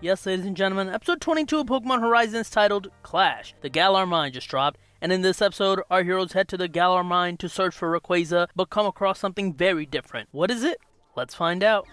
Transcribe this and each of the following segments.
Yes, ladies and gentlemen, episode 22 of Pokemon Horizons titled Clash. The Galar Mine just dropped, and in this episode, our heroes head to the Galar Mine to search for Rayquaza, but come across something very different. What is it? Let's find out.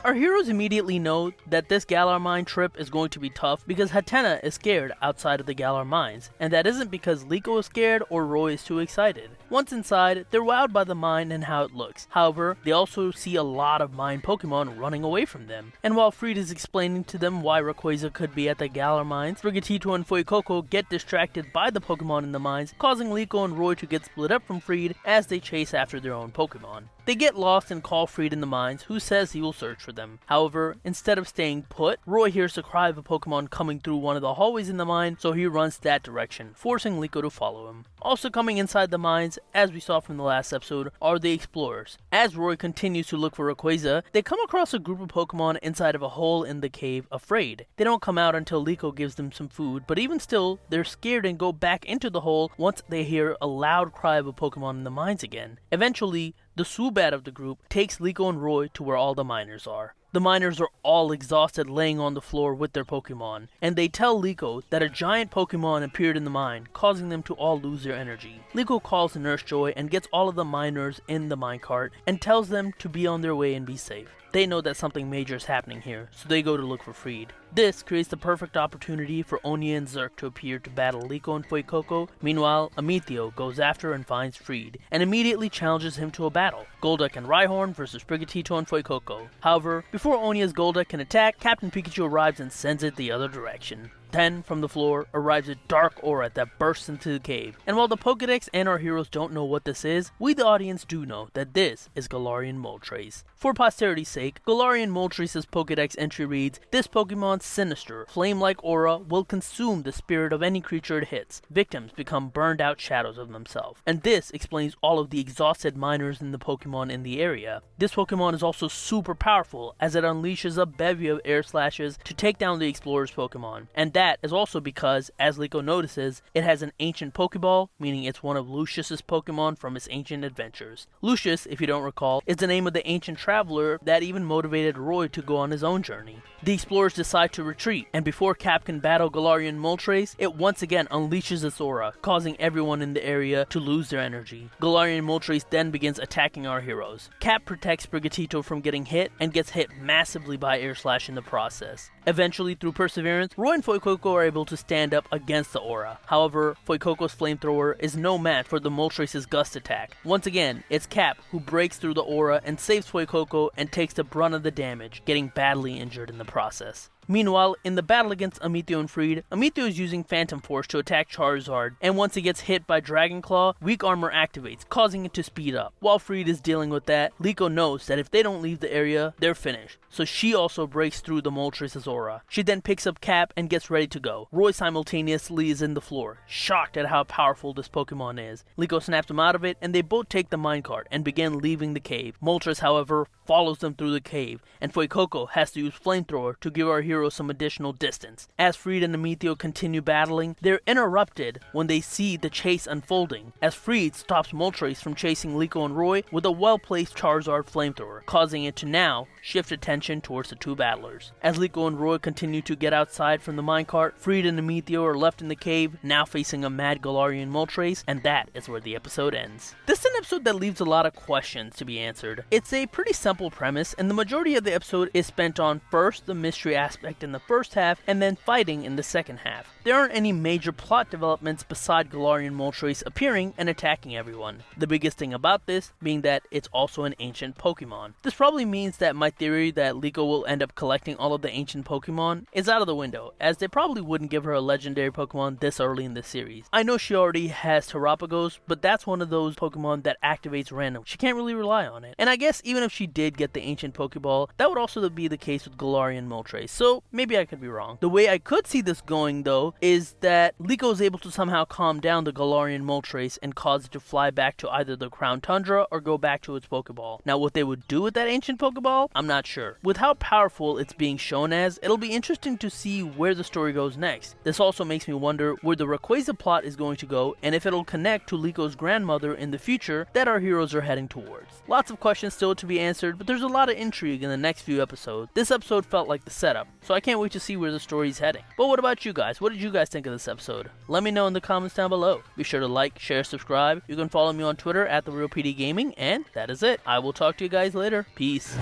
Our heroes immediately know that this Galar Mine trip is going to be tough because Hatenna is scared outside of the Galar Mines, and that isn't because Liko is scared or Roy is too excited. Once inside, they're wowed by the mine and how it looks. However, they also see a lot of mine Pokemon running away from them. And while Friede is explaining to them why Rayquaza could be at the Galar Mines, Sprigatito and Fuecoco get distracted by the Pokemon in the mines, causing Liko and Roy to get split up from Friede as they chase after their own Pokemon. They get lost and call Friede in the mines, who says he will search for them. However, instead of staying put, Roy hears the cry of a Pokemon coming through one of the hallways in the mine, so he runs that direction, forcing Liko to follow him. Also coming inside the mines, as we saw from the last episode, are the explorers. As Roy continues to look for Rayquaza, they come across a group of Pokemon inside of a hole in the cave of Friede. They don't come out until Liko gives them some food, but even still, they're scared and go back into the hole once they hear a loud cry of a Pokemon in the mines again. Eventually, the Zubat of the group takes Liko and Roy to where all the miners are. The miners are all exhausted laying on the floor with their Pokemon, and they tell Liko that a giant Pokemon appeared in the mine, causing them to all lose their energy. Liko calls Nurse Joy and gets all of the miners in the minecart and tells them to be on their way and be safe. They know that something major is happening here, so they go to look for Friede. This creates the perfect opportunity for Onia and Zerk to appear to battle Liko and Fuecoco. Meanwhile, Amethio goes after and finds Friede, and immediately challenges him to a battle. Golduck and Rhyhorn versus Sprigatito and Fuecoco. However, before Onia's Golduck can attack, Captain Pikachu arrives and sends it the other direction. Then, from the floor, arrives a dark aura that bursts into the cave. And while the Pokédex and our heroes don't know what this is, we the audience do know that this is Galarian Moltres. For posterity's sake, Galarian Moltres' Pokédex entry reads, "This Pokemon's sinister, flame-like aura will consume the spirit of any creature it hits. Victims become burned-out shadows of themselves." And this explains all of the exhausted miners in the Pokemon in the area. This Pokemon is also super powerful, as it unleashes a bevy of air slashes to take down the explorer's Pokemon. And that is also because, as Liko notices, it has an ancient Pokeball, meaning it's one of Lucius's Pokemon from his ancient adventures. Lucius, if you don't recall, is the name of the ancient traveler that even motivated Roy to go on his own journey. The explorers decide to retreat, and before Cap can battle Galarian Moltres, it once again unleashes its aura, causing everyone in the area to lose their energy. Galarian Moltres then begins attacking our heroes. Cap protects Sprigatito from getting hit, and gets hit massively by Air Slash in the process. Eventually, through perseverance, Roy and Fuecoco are able to stand up against the aura. However, Fuecoco's flamethrower is no match for the Moltres' gust attack. Once again, it's Cap who breaks through the aura and saves Fuecoco and takes the brunt of the damage, getting badly injured in the process. Meanwhile, in the battle against Amethio and Friede, Amethio is using Phantom Force to attack Charizard, and once it gets hit by Dragon Claw, Weak Armor activates, causing it to speed up. While Friede is dealing with that, Liko knows that if they don't leave the area, they're finished, so she also breaks through the Moltres' aura. She then picks up Cap and gets ready to go. Roy simultaneously is in the floor, shocked at how powerful this Pokemon is. Liko snaps him out of it, and they both take the minecart and begin leaving the cave. Moltres, however, follows them through the cave, and Fuecoco has to use Flamethrower to give our heroes some additional distance. As Friede and Amethio continue battling, they're interrupted when they see the chase unfolding, as Friede stops Moltres from chasing Liko and Roy with a well-placed Charizard Flamethrower, causing it to now shift attention towards the two battlers. As Liko and Roy continue to get outside from the minecart, Friede and Amethio are left in the cave, now facing a mad Galarian Moltres, and that is where the episode ends. This is an episode that leaves a lot of questions to be answered. It's a pretty simple premise, and the majority of the episode is spent on first the mystery aspect in the first half, and then fighting in the second half. There aren't any major plot developments beside Galarian Moltres appearing and attacking everyone. The biggest thing about this being that it's also an ancient Pokemon. This probably means that my theory that Liko will end up collecting all of the ancient Pokemon is out of the window, as they probably wouldn't give her a legendary Pokemon this early in the series. I know she already has Terapagos, but that's one of those Pokemon that activates random. She can't really rely on it. And I guess even if she did get the ancient Pokeball, that would also be the case with Galarian Moltres. So although maybe I could be wrong. The way I could see this going, though, is that Liko is able to somehow calm down the Galarian Moltres and cause it to fly back to either the Crown Tundra or go back to its Pokeball. Now, what they would do with that ancient Pokeball, I'm not sure. With how powerful it's being shown as, it'll be interesting to see where the story goes next. This also makes me wonder where the Rayquaza plot is going to go and if it'll connect to Liko's grandmother in the future that our heroes are heading towards. Lots of questions still to be answered, but there's a lot of intrigue in the next few episodes. This episode felt like the setup, so I can't wait to see where the story's heading. But what about you guys? What did you guys think of this episode? Let me know in the comments down below. Be sure to like, share, subscribe. You can follow me on Twitter at TheRealPDGaming, and that is it. I will talk to you guys later. Peace.